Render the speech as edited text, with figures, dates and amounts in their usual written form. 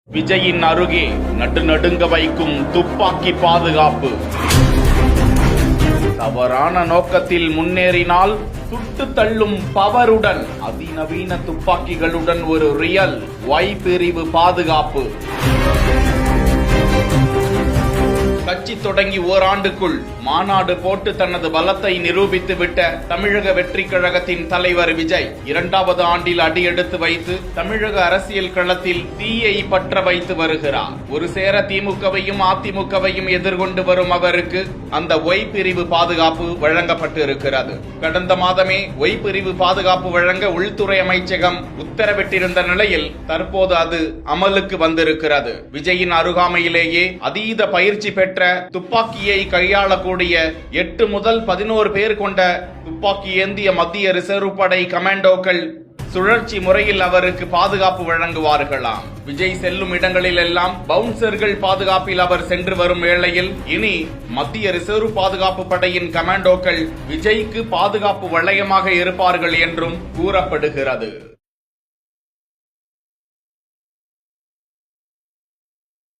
விஜயின் அருகே நடுநடுங்க வைக்கும் துப்பாக்கி பாதுகாப்பு. தவறான நோக்கத்தில் முன்னேறினால் சுட்டு தள்ளும் பவருடன் அதிநவீன துப்பாக்கிகளுடன் ஒரு ரியல் ஒய் பிரிவு பாதுகாப்பு. கட்சி தொடங்கி ஓராண்டுக்குள் மாநாடு போட்டு தனது பலத்தை நிரூபித்து விட்ட தமிழக வெற்றி கழகத்தின் தலைவர் விஜய் 2வது ஆண்டில் அடியெடுத்து வைத்து தமிழக அரசியல் களத்தில் தீயை பற்ற வைத்து வருகிறார். ஒரு சேர திமுகவையும் அதிமுகவையும் எதிர்கொண்டு வரும் அவருக்கு அந்த ஒய் பிரிவு பாதுகாப்பு வழங்கப்பட்டு இருக்கிறது. கடந்த மாதமே ஒய் பிரிவு பாதுகாப்பு வழங்க உள்துறை அமைச்சகம் உத்தரவிட்டிருந்த நிலையில் தற்போது அது அமலுக்கு வந்திருக்கிறது. விஜயின் அருகாமையிலேயே அதீத பயிற்சி பெற்ற துப்பாக்கியை கையாளக்கூடிய 8 முதல் 11 பேர் கொண்ட துப்பாக்கி ஏந்திய மத்திய ரிசர்வ் படை கமாண்டோக்கள் சுழற்சி முறையில் அவருக்கு பாதுகாப்பு வழங்குவார்களாம். விஜய் செல்லும் இடங்களில் எல்லாம் பவுன்சர்கள் பாதுகாப்பில் அவர் சென்று வரும் வேளையில் இனி மத்திய ரிசர்வ் பாதுகாப்பு படையின் கமாண்டோக்கள் விஜய்க்கு பாதுகாப்பு வளையமாக இருப்பார்கள் என்றும் கூறப்படுகிறது.